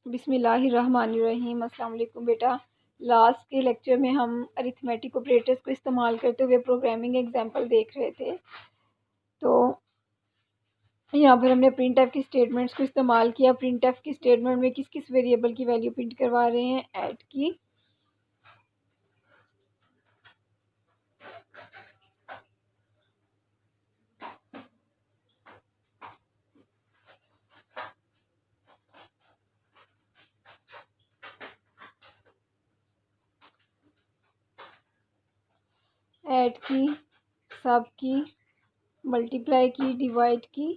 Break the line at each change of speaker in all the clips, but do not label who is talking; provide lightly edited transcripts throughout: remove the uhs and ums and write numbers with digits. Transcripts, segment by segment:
बिस्मिल्लाहिर्रहमानिर्रहीम। अस्सलाम वालेकुम बेटा। लास्ट के लेक्चर में हम अरिथमेटिक ऑपरेटर्स को इस्तेमाल करते हुए प्रोग्रामिंग एग्जांपल देख रहे थे। तो यहाँ पर हमने प्रिंट एफ की स्टेटमेंट्स को इस्तेमाल किया। प्रिंट एफ की स्टेटमेंट में किस किस वेरिएबल की वैल्यू प्रिंट करवा रहे हैं? ऐड की, सब की, मल्टीप्लाई की, डिवाइड की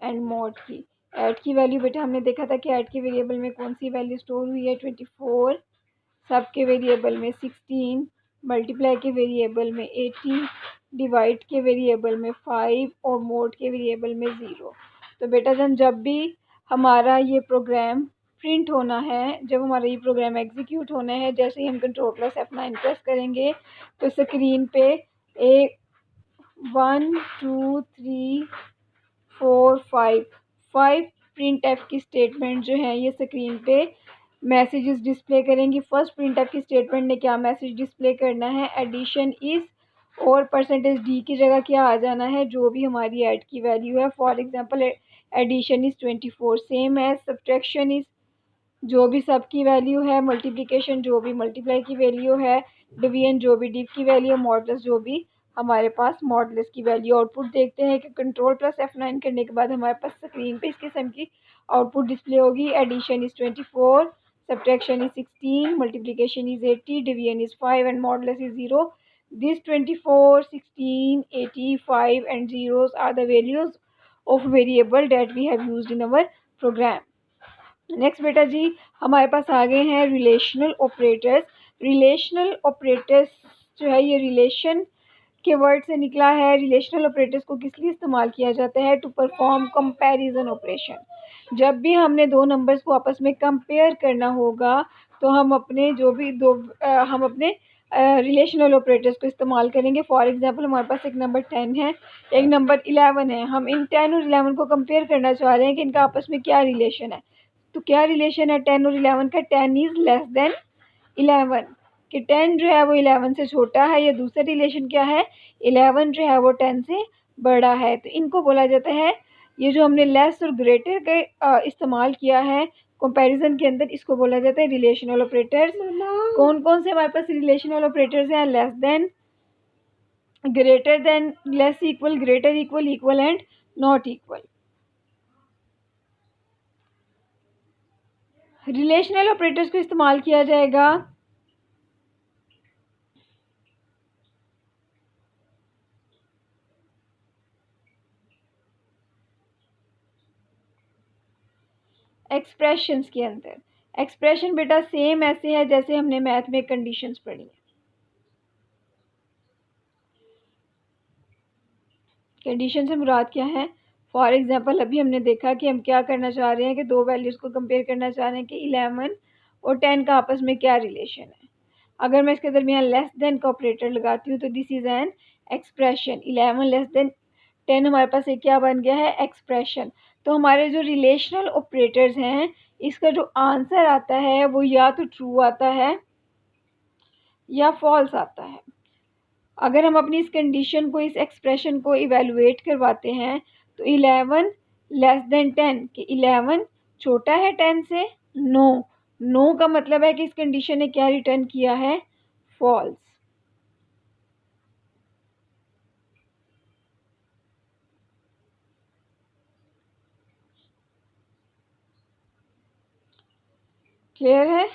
एंड मॉड की। ऐड की वैल्यू बेटा हमने देखा था कि ऐड के वेरिएबल में कौन सी वैल्यू स्टोर हुई है? 24। सब के वेरिएबल में 16, मल्टीप्लाई के वेरिएबल में 80, डिवाइड के वेरिएबल में 5 और मोड के वेरिएबल में 0। तो बेटा जब भी हमारा ये प्रोग्राम प्रिंट होना है, जब हमारा ये प्रोग्राम एग्जीक्यूट होना है, जैसे ही हम कंट्रोल प्लस F9 प्रेस करेंगे तो स्क्रीन पे एक 1 2 3 4 5 प्रिंट एफ की स्टेटमेंट जो है ये स्क्रीन पे मैसेजेस डिस्प्ले करेंगी। फर्स्ट प्रिंट एफ की स्टेटमेंट ने क्या मैसेज डिस्प्ले करना है? एडिशन इज़, और परसेंटेज डी की जगह क्या आ जाना है? जो भी हमारी ऐड की वैल्यू है। For example addition is 24, same है सब्ट्रैक्शन इज़ जो भी सब की वैल्यू है, मल्टीप्लिकेशन जो भी मल्टीप्लाई की वैल्यू है, डिवीजन जो भी डिव की वैल्यू, मॉडुलस जो भी हमारे पास मॉडुलस की वैल्यू। आउटपुट देखते हैं कि कंट्रोल प्लस F9 करने के बाद हमारे पास स्क्रीन पे इस किस्म की आउटपुट डिस्प्ले होगी। Addition is 24, subtraction is 16, multiplication is 80, division is 5 and modulus is 0। These 24, 16, 80, 5 and zeros are the values of variable that we have used in our program. Next बेटा जी हमारे पास आ गए हैं रिलेशनल ऑपरेटर्स। रिलेशनल ऑपरेटर्स जो है ये relation के word से निकला है। रिलेशनल ऑपरेटर्स को किस लिए इस्तेमाल किया जाता है? To perform comparison operation. जब भी हमने दो नंबर्स को आपस में कंपेयर करना होगा तो हम अपने हम अपने रिलेशनल ऑपरेटर्स को इस्तेमाल करेंगे। फॉर एग्जांपल हमारे पास एक नंबर 10 है, एक नंबर 11 है। हम इन 10 और 11 को कंपेयर करना चाह रहे हैं कि इनका आपस में क्या रिलेशन है। तो क्या रिलेशन है 10 और 11 का? 10 इज़ लेस देन 11, कि 10 जो है वो 11 से छोटा है। या दूसरा रिलेशन क्या है? 11 जो है वो 10 से बड़ा है। तो इनको बोला जाता है, ये जो हमने लेस और ग्रेटर का इस्तेमाल किया है कंपैरिजन के अंदर, इसको बोला जाता है रिलेशनल ऑपरेटर्स। कौन कौन से हमारे पास रिलेशनल ऑपरेटर्स हैं? Less than, greater than, less equal, greater equal, equal and not equal. Relational operators को इस्तेमाल किया जाएगा एक्सप्रेशंस के अंदर। एक्सप्रेशन बेटा सेम ऐसे है जैसे हमने मैथ में कंडीशंस पढ़ी है। कंडीशन से मुराद क्या है? फॉर एग्जांपल अभी हमने देखा कि हम क्या करना चाह रहे हैं कि दो वैल्यूज़ को कंपेयर करना चाह रहे हैं कि 11 और 10 का आपस में क्या रिलेशन है। अगर मैं इसके दरमियान लेस देन का ऑपरेटर लगाती हूँ तो this is an expression. 11 less than 10 हमारे पास एक क्या बन गया है? एक्सप्रेशन। तो हमारे जो रिलेशनल ऑपरेटर्स हैं इसका जो आंसर आता है वो या तो ट्रू आता है या फॉल्स आता है। अगर हम अपनी इस कंडीशन को, इस एक्सप्रेशन को इवेलुएट करवाते हैं तो 11 लेस देन 10, कि 11 छोटा है 10 से? नो। नो का मतलब है कि इस कंडीशन ने क्या रिटर्न किया है? फॉल्स। क्लियर है?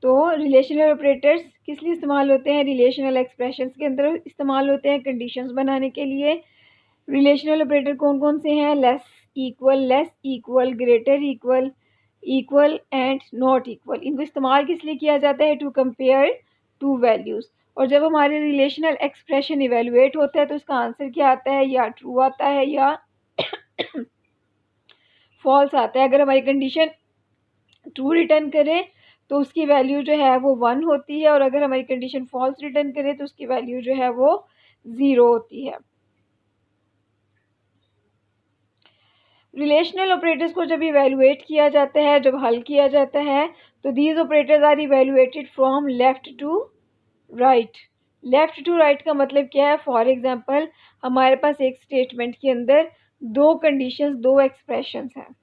तो रिलेशनल ऑपरेटर्स किस लिए इस्तेमाल होते हैं? रिलेशनल एक्सप्रेशंस के अंदर इस्तेमाल होते हैं कंडीशंस बनाने के लिए। रिलेशनल ऑपरेटर कौन कौन से हैं? Less equal, greater equal, equal and not equal. इनको इस्तेमाल किस लिए किया जाता है? To compare two values. और जब हमारे रिलेशनल एक्सप्रेशन इवेलुएट होता है तो उसका आंसर क्या आता है? या ट्रू आता है या फॉल्स आता है। अगर हमारी कंडीशन ट्रू रिटर्न करे तो उसकी वैल्यू जो है वो 1 होती है, और अगर हमारी कंडीशन फॉल्स रिटर्न करे तो उसकी वैल्यू जो है वो 0 होती है। रिलेशनल ऑपरेटर्स को जब इवेलुएट किया जाता है, जब हल किया जाता है, तो these operators are evaluated from left to right. Left to right का मतलब क्या है? फॉर एग्जांपल हमारे पास एक स्टेटमेंट के अंदर दो कंडीशंस, दो एक्सप्रेशंस हैं।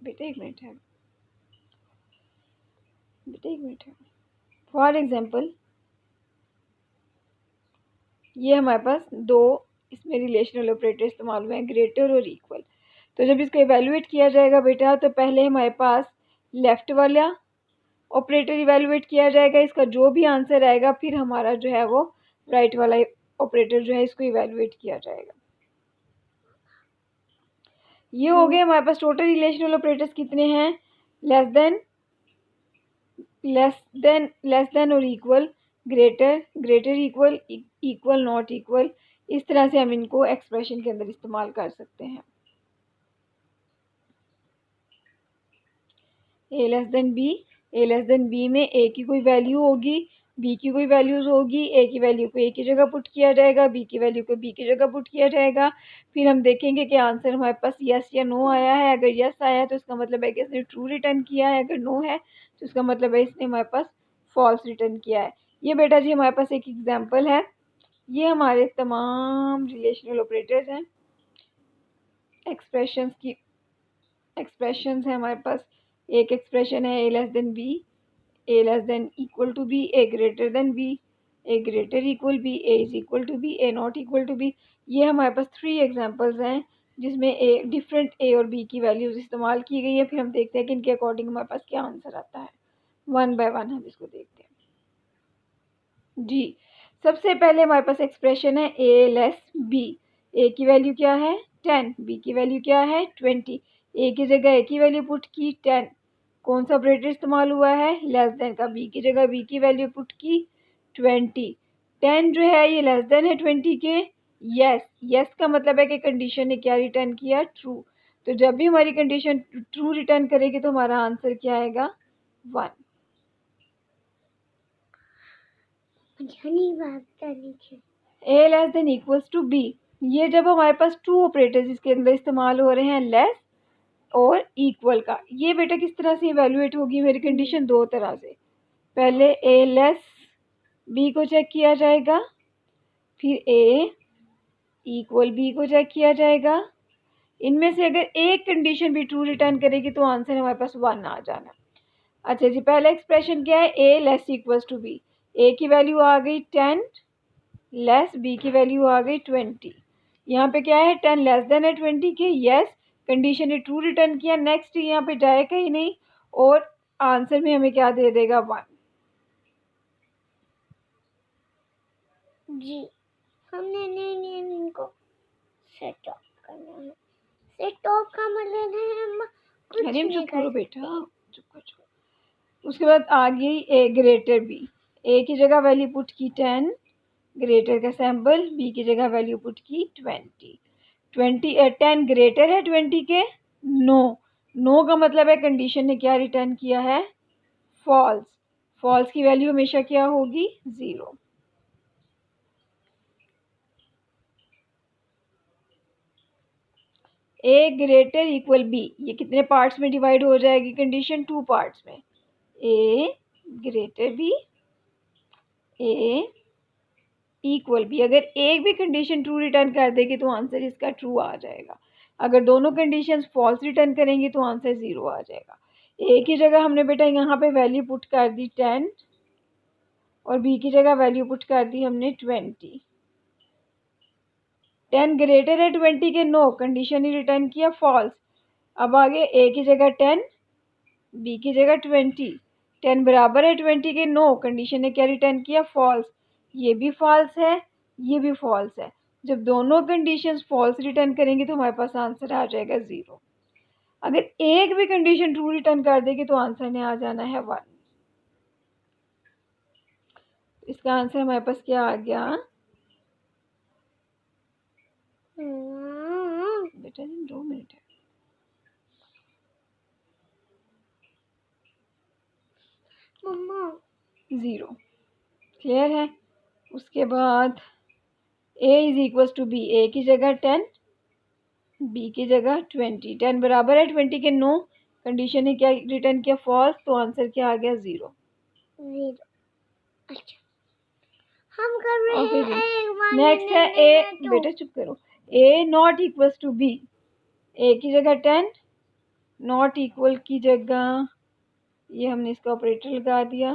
बेटा एक मिनट है, बेटा एक मिनट है। फॉर एग्जांपल ये हमारे पास दो इसमें रिलेशनल ऑपरेटर इस्तेमाल हुए हैं, ग्रेटर और इक्वल। तो जब इसको इवेलुएट किया जाएगा बेटा, तो पहले हमारे पास लेफ्ट वाला ऑपरेटर इवेलुएट किया जाएगा, इसका जो भी आंसर आएगा, फिर हमारा जो है वो राइट वाला ऑपरेटर जो है इसको इवेलुएट किया जाएगा। ये हो गए हमारे पास टोटल रिलेशनल ऑपरेटर्स कितने हैं? लेस देन, लेस देन और equal, greater, greater equal, equal not equal. इस तरह से हम इनको एक्सप्रेशन के अंदर इस्तेमाल कर सकते हैं। ए less than B, A less than B में ए की कोई वैल्यू होगी, बी की कोई वैल्यूज होगी। ए की वैल्यू को ए की जगह पुट किया जाएगा, बी की वैल्यू को बी की जगह पुट किया जाएगा। फिर हम देखेंगे कि आंसर हमारे पास यस या नो आया है। अगर यस आया है तो इसका मतलब है कि इसने ट्रू रिटर्न किया है, अगर नो है तो इसका मतलब है इसने हमारे पास फॉल्स रिटर्न किया है। ये बेटा जी हमारे पास एक एग्जाम्पल है। ये हमारे तमाम रिलेशनल ऑपरेटर्स हैं, एक्सप्रेशंस की एक्सप्रेशंस हैं हमारे पास। एक एक्सप्रेशन है A less than B, A less than equal to B, A greater than B, A greater equal B, A is equal to B, A not equal to B. ये हमारे पास 3 examples हैं जिसमें a different ए और B की values इस्तेमाल की गई है। फिर हम देखते हैं कि इनके अकॉर्डिंग हमारे पास क्या आंसर आता है। वन बाय वन हम इसको देखते हैं जी। सबसे पहले हमारे पास एक्सप्रेशन है ए लेस बी। ए की वैल्यू क्या है? 10, बी की वैल्यू क्या है? 20। ए की जगह ए की वैल्यू पुट की 10। कौन सा ऑपरेटर इस्तेमाल हुआ है? लेस देन का। बी की जगह बी की वैल्यू पुट की 20। 10 जो है ये लेस देन है 20 के। यस, यस का मतलब है कि कंडीशन ने क्या रिटर्न किया? ट्रू। तो जब भी हमारी कंडीशन ट्रू रिटर्न करेगी तो हमारा आंसर क्या आएगा? 1। A less than equals to B. ये जब हमारे पास टू ऑपरेटर्स इसके अंदर इस्तेमाल हो रहे हैं, लेस और इक्वल का, ये बेटा किस तरह से इवेलुएट होगी मेरी कंडीशन? दो तरह से। पहले ए लेस बी को चेक किया जाएगा, फिर ए इक्वल बी को चेक किया जाएगा। इनमें से अगर एक कंडीशन भी ट्रू रिटर्न करेगी तो आंसर हमारे पास 1 आ जाना। अच्छा जी, पहला एक्सप्रेशन क्या है? A less equals to B. ए की वैल्यू आ गई 10, लेस बी की वैल्यू आ गई 20। यहाँ पे क्या है? 10 लेस देन है 20 के। यस, कंडीशन ने ट्रू रिटर्न किया। नेक्स्ट यहाँ पे जाएगा ही नहीं और आंसर में हमें क्या दे देगा? 1 जी। हमने नहीं इनको सेट ऑफ करना है। सेट ऑफ का मतलब है हम कुछ नहीं चुप करो बेटा, चुप कर। उसके बाद आ गई ए ग्रेटर बी। ए की जगह वैल्यू पुट की 10, ग्रेटर का सैम्पल, बी की जगह वैल्यू पुट की 20। 10 ग्रेटर है 20 के? नो। नो का मतलब है कंडीशन ने क्या रिटर्न किया है? फॉल्स। फॉल्स की वैल्यू हमेशा क्या होगी? 0। ए ग्रेटर इक्वल बी, ये कितने पार्ट्स में डिवाइड हो जाएगी कंडीशन? 2 पार्ट्स में। ए ग्रेटर बी, ए इक्वल बी। अगर एक भी कंडीशन ट्रू रिटर्न कर देगी तो आंसर इसका ट्रू आ जाएगा। अगर दोनों कंडीशंस फॉल्स रिटर्न करेंगी तो आंसर 0 आ जाएगा। ए की जगह हमने बेटा यहाँ पे वैल्यू पुट कर दी 10 और बी की जगह वैल्यू पुट कर दी हमने 20। 10 ग्रेटर है 20 के? नो, कंडीशन ही रिटर्न किया फॉल्स। अब आगे ए की जगह 10, बी की जगह 20। 10 बराबर है 20 के? नो, कंडीशन ने क्या रिटर्न किया? फॉल्स। ये भी फॉल्स है, ये भी फॉल्स है। जब दोनों कंडीशंस फॉल्स रिटर्न करेंगे तो हमारे पास आंसर आ जाएगा 0। अगर एक भी कंडीशन ट्रू रिटर्न कर देगी तो आंसर ने आ जाना है 1। इसका आंसर हमारे पास क्या आ गया? बेटा जी 2 मिनट है। क्लियर है। उसके बाद a is equal to B, a की जगह 10, b की जगह 20। 10 बराबर है 20 के, नो। कंडीशन ने क्या रिटर्न किया, फॉल्स, तो आंसर क्या आ गया, 0।
अच्छा हम कर रहे हैं।
नेक्स्ट है a, बेटा चुप करो, a not equal to b, a की जगह 10, नॉट इक्वल की जगह ये हमने इसका ऑपरेटर लगा दिया,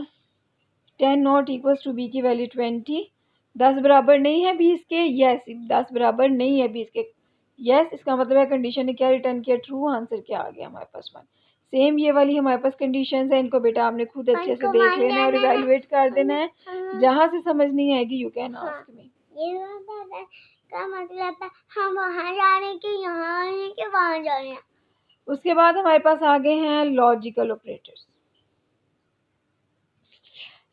10 नॉट इक्वल टू b की वैल्यू 20। 10 बराबर नहीं है 20 के, यस 10 बराबर नहीं है 20 के, यस। इसका मतलब है कंडीशन ने क्या रिटर्न किया, ट्रू। आंसर क्या आ गया हमारे पास, 1। सेम ये वाली हमारे पास कंडीशंस है, इनको बेटा आपने खुद अच्छे से देख लेना है और इवैल्यूएट कर देना है। जहाँ से समझ नहीं आएगी यू कैन आस्क मी।
ये का मतलब है हम वहाँ जाने के, यहाँ आने के, वहाँ जाने।
उसके बाद हमारे पास आ गए हैं लॉजिकल ऑपरेटर्स।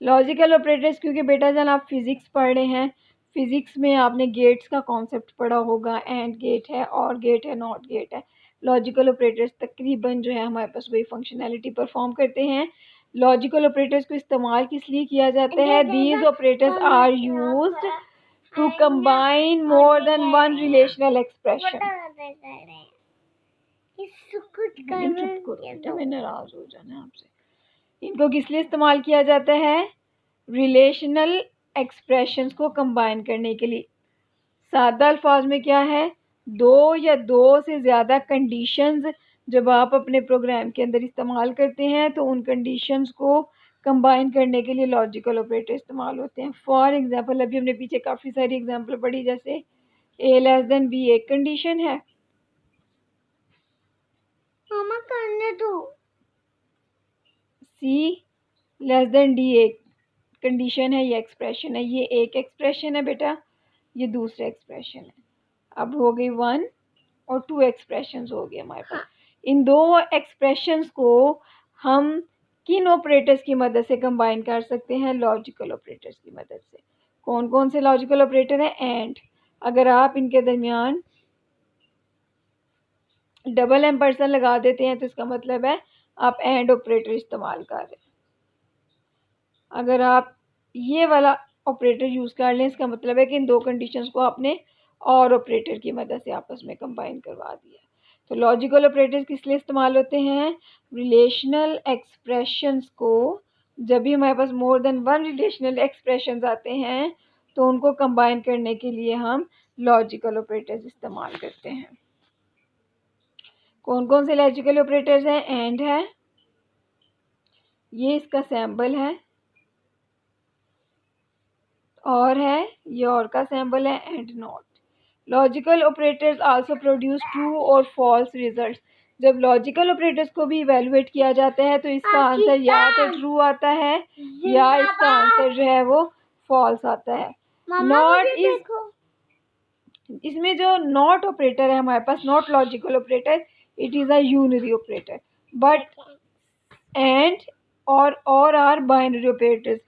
लॉजिकल ऑपरेटर्स क्योंकि बेटा जब आप फिजिक्स पढ़ रहे हैं, फिजिक्स में आपने गेट्स का कॉन्सेप्ट पढ़ा होगा, एंड गेट है, और गेट है, नॉट गेट है। लॉजिकल ऑपरेटर्स तकरीबन जो है हमारे पास वही फंक्शनैलिटी परफॉर्म करते हैं। लॉजिकल ऑपरेटर्स को इस्तेमाल किस लिए किया जाता है, these operators are used to combine more than one relational expression. मैं नाराज हो जाना आपसे। इनको किस लिए इस्तेमाल किया जाता है, रिलेशनल एक्सप्रेशंस को कंबाइन करने के लिए। सादा अल्फाज में क्या है, दो या दो से ज़्यादा कंडीशंस जब आप अपने प्रोग्राम के अंदर इस्तेमाल करते हैं तो उन कंडीशंस को कंबाइन करने के लिए लॉजिकल ऑपरेटर इस्तेमाल होते हैं। फॉर एग्जांपल अभी हमने पीछे काफ़ी सारी एग्जांपल पढ़ी, जैसे a लेस देन b एक कंडीशन है,
मामा करने दो।
c लेस देन d एक कंडीशन है, ये एक्सप्रेशन है, ये एक एक्सप्रेशन है बेटा, ये दूसरा एक्सप्रेशन है। अब हो गई 1 और 2 एक्सप्रेशंस हो गए हमारे पास। इन दो एक्सप्रेशंस को हम किन ऑपरेटर्स की मदद से कंबाइन कर सकते हैं, लॉजिकल ऑपरेटर्स की मदद से। कौन कौन से लॉजिकल ऑपरेटर हैं, एंड। अगर आप इनके दरमियान डबल एम्परसेंड लगा देते हैं तो इसका मतलब है आप एंड ऑपरेटर इस्तेमाल कर रहे हैं। अगर आप ये वाला ऑपरेटर यूज़ कर लें, इसका मतलब है कि इन दो कंडीशंस को आपने और ऑपरेटर की मदद से आपस में कंबाइन करवा दिया। तो लॉजिकल ऑपरेटर्स किस लिए इस्तेमाल होते हैं, रिलेशनल एक्सप्रेशंस को, जब भी हमारे पास more than one relational expressions आते हैं तो उनको कंबाइन करने के लिए हम लॉजिकल ऑपरेटर्स इस्तेमाल करते हैं। कौन कौन से लॉजिकल ऑपरेटर्स हैं, एंड है, ये इसका सैम्बल है, और है, ये और का सैम्बल है, and not. Logical operators also produce true और फॉल्स रिजल्ट्स। जब लॉजिकल ऑपरेटर्स को भी इवेलुएट किया जाता है तो इसका आंसर या तो ट्रू आता है या इसका आंसर जो है वो फॉल्स आता है। नॉट इज, इसमें जो नॉट ऑपरेटर है हमारे पास, not logical operator, it is a unary operator. But and और आर बाइनरी ऑपरेटर्स।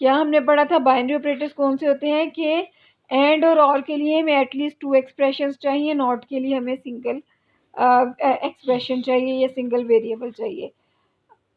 क्या हमने पढ़ा था, बाइनरी ऑपरेटर्स कौन से होते हैं कि एंड और ऑर के लिए हमें एटलीस्ट 2 एक्सप्रेशंस चाहिए, नॉट के लिए हमें सिंगल एक्सप्रेशन चाहिए या सिंगल वेरिएबल चाहिए।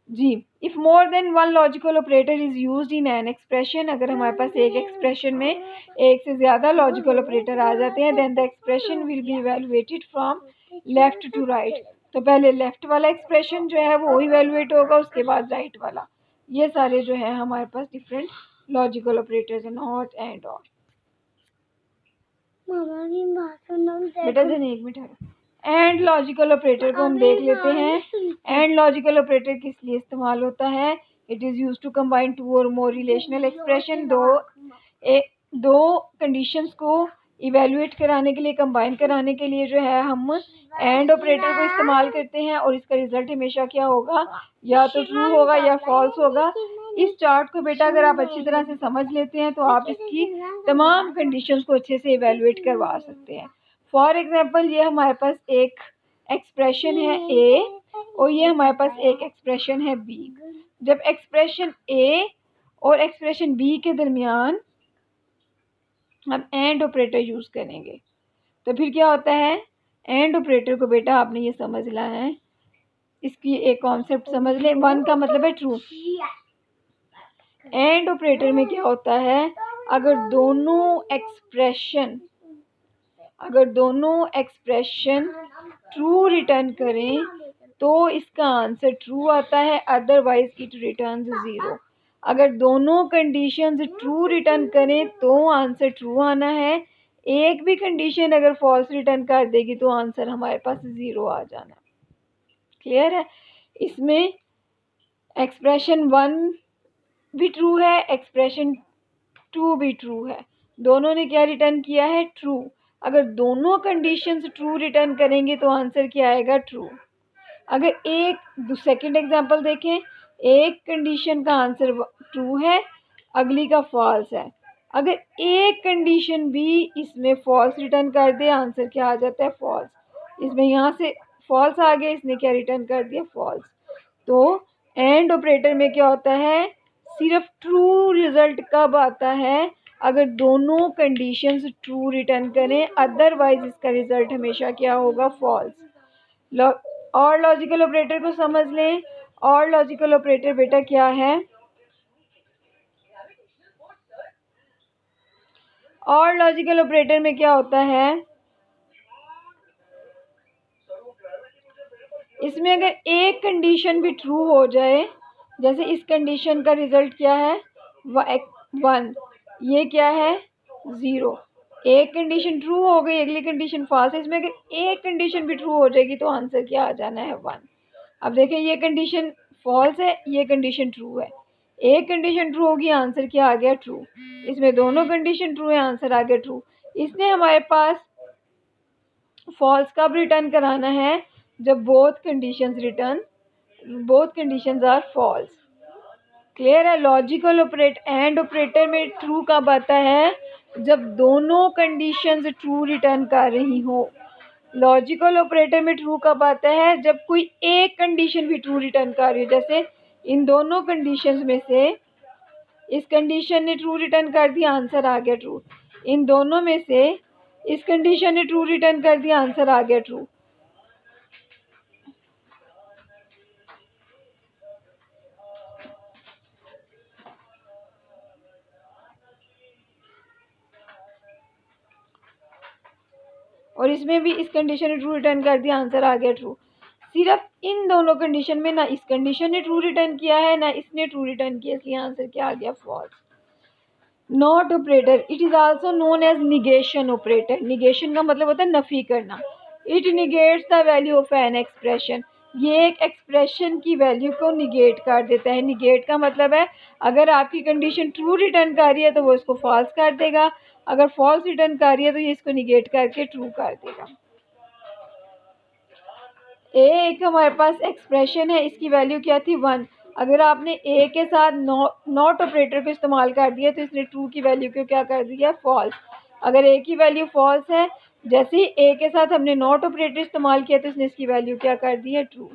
जी, if more than one logical operator is used in an expression, अगर हमारे पास एक एक्सप्रेशन में एक से ज़्यादा लॉजिकल ऑपरेटर आ जाते हैं, then the expression will be evaluated from left to right. तो पहले लेफ्ट वाला एक्सप्रेशन जो है वो इवैल्यूएट होगा, उसके बाद राइट वाला। ये सारे जो है हमारे पास डिफरेंट लॉजिकल ऑपरेटर्स हैं, नॉट एंड और।
मामा की बात सुनो
बेटा जन एक मिनट, एंड लॉजिकल ऑपरेटर को हम देख लेते हैं। एंड लॉजिकल ऑपरेटर किस लिए इस्तेमाल होता है, it is used to combine 2 और मोर रिलेशनल एक्सप्रेशन। दो कंडीशंस को इवेल्युएट कराने के लिए, कंबाइन कराने के लिए जो है हम एंड ऑपरेटर को इस्तेमाल करते हैं, और इसका रिजल्ट हमेशा क्या होगा, या तो ट्रू होगा या फॉल्स होगा। इस चार्ट को बेटा अगर आप अच्छी तरह से समझ लेते हैं तो आप इसकी तमाम कंडीशंस को अच्छे से इवेल्युएट करवा सकते हैं। फॉर एग्जांपल ये हमारे पास एक एक्सप्रेशन है ए और ये हमारे पास एक एक्सप्रेशन है बी। जब एक्सप्रेशन ए और एक्सप्रेशन बी के दरमियान हम एंड ऑपरेटर यूज़ करेंगे तो फिर क्या होता है, एंड ऑपरेटर को बेटा आपने ये समझना है, इसकी एक कॉन्सेप्ट समझ लें। 1 का मतलब है ट्रू, एंड ऑपरेटर में क्या होता है, अगर दोनों एक्सप्रेशन ट्रू रिटर्न करें तो इसका आंसर ट्रू आता है, अदरवाइज इट रिटर्न्स 0। अगर दोनों कंडीशंस ट्रू रिटर्न करें तो आंसर ट्रू आना है, एक भी कंडीशन अगर फॉल्स रिटर्न कर देगी तो आंसर हमारे पास 0 आ जाना। क्लियर है? इसमें एक्सप्रेशन 1 भी ट्रू है, एक्सप्रेशन 2 भी ट्रू है, दोनों ने क्या रिटर्न किया है, ट्रू। अगर दोनों कंडीशंस ट्रू रिटर्न करेंगे तो आंसर क्या आएगा, ट्रू। अगर एक सेकंड एग्जांपल देखें, एक कंडीशन का आंसर ट्रू है, अगली का फॉल्स है। अगर एक कंडीशन भी इसमें फॉल्स रिटर्न कर दे, आंसर क्या आ जाता है, फॉल्स। इसमें यहाँ से फॉल्स आ गया, इसने क्या रिटर्न कर दिया, फॉल्स। तो एंड ऑपरेटर में क्या होता है, सिर्फ ट्रू रिजल्ट कब आता है, अगर दोनों कंडीशंस ट्रू रिटर्न करें, अदरवाइज इसका रिजल्ट हमेशा क्या होगा, फॉल्स। और लॉजिकल ऑपरेटर को समझ लें। और लॉजिकल ऑपरेटर बेटा क्या है, और लॉजिकल ऑपरेटर में क्या होता है, इसमें अगर एक कंडीशन भी ट्रू हो जाए, जैसे इस कंडीशन का रिजल्ट क्या है, 1, ये क्या है, 0। एक कंडीशन ट्रू हो गई, अगली कंडीशन फॉल्स है, इसमें अगर एक कंडीशन भी ट्रू हो जाएगी तो आंसर क्या आ जाना है, 1। अब देखें, ये कंडीशन फॉल्स है, ये कंडीशन ट्रू है, एक कंडीशन ट्रू होगी, आंसर क्या आ गया, ट्रू। इसमें दोनों कंडीशन ट्रू है, आंसर आ गया ट्रू। इसने हमारे पास फॉल्स कब रिटर्न कराना है, जब both conditions are false. Clear है? लॉजिकल एंड ऑपरेटर में ट्रू कब आता है, जब दोनों कंडीशंस ट्रू रिटर्न कर रही हो। लॉजिकल ऑपरेटर में ट्रू कब आता है, जब कोई एक कंडीशन भी ट्रू रिटर्न कर रही हो। जैसे इन दोनों कंडीशंस में से इस कंडीशन ने ट्रू रिटर्न कर दिया, आंसर आ गया ट्रू। इन दोनों में से इस कंडीशन ने ट्रू रिटर्न कर दिया, आंसर आ गया ट्रू। और इसमें भी इस कंडीशन ने ट्रू रिटर्न कर दिया, आंसर आ गया ट्रू। सिर्फ इन दोनों कंडीशन में ना इस कंडीशन ने ट्रू रिटर्न किया है, ना इसने ट्रू रिटर्न किया, इसलिए आंसर क्या आ गया, false. Not operator, it is also known as negation operator. Negation का मतलब होता है नफी करना। It negates the value of an expression. ये एक एक्सप्रेशन की वैल्यू को निगेट कर देता है। निगेट का मतलब है, अगर आपकी कंडीशन ट्रू रिटर्न कर रही है तो वो इसको फॉल्स कर देगा, अगर फॉल्स रिटर्न कर रही है तो ये इसको निगेट करके ट्रू कर देगा। एक हमारे पास एक्सप्रेशन है, इसकी वैल्यू क्या थी, 1। अगर आपने ए के साथ नॉट ऑपरेटर को इस्तेमाल कर दिया तो इसने ट्रू की वैल्यू को क्या कर दिया, फॉल्स। अगर ए की वैल्यू फॉल्स है, जैसे ही ए के साथ हमने नॉट ऑपरेटर इस्तेमाल किया तो इसने इसकी वैल्यू क्या कर दी है, ट्रू।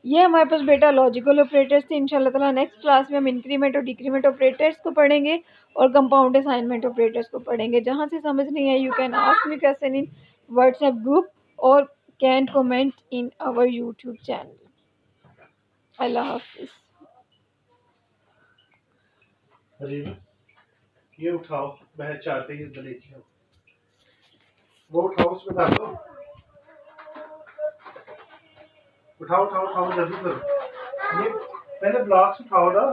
ये हमारे पास बेटा लॉजिकल ऑपरेटर्स थे। इंशाल्लाह ताला नेक्स्ट क्लास में हम इंक्रीमेंट और डिक्रीमेंट ऑपरेटर्स को पढ़ेंगे और कंपाउंड असाइनमेंट ऑपरेटर्स को पढ़ेंगे। जहाँ से समझ नहीं है, you can ask me question in WhatsApp group और can comment in our YouTube channel. अल्लाह हाफिज़।
ये उठाओ, मैं चाहते ही इधर लेके आओ, वो उठाओ, उसमें डाल दो, उठाओ उठाओ उठाओ, जल्दी करो। ये पहले ब्लॉक्स उठाओ ना।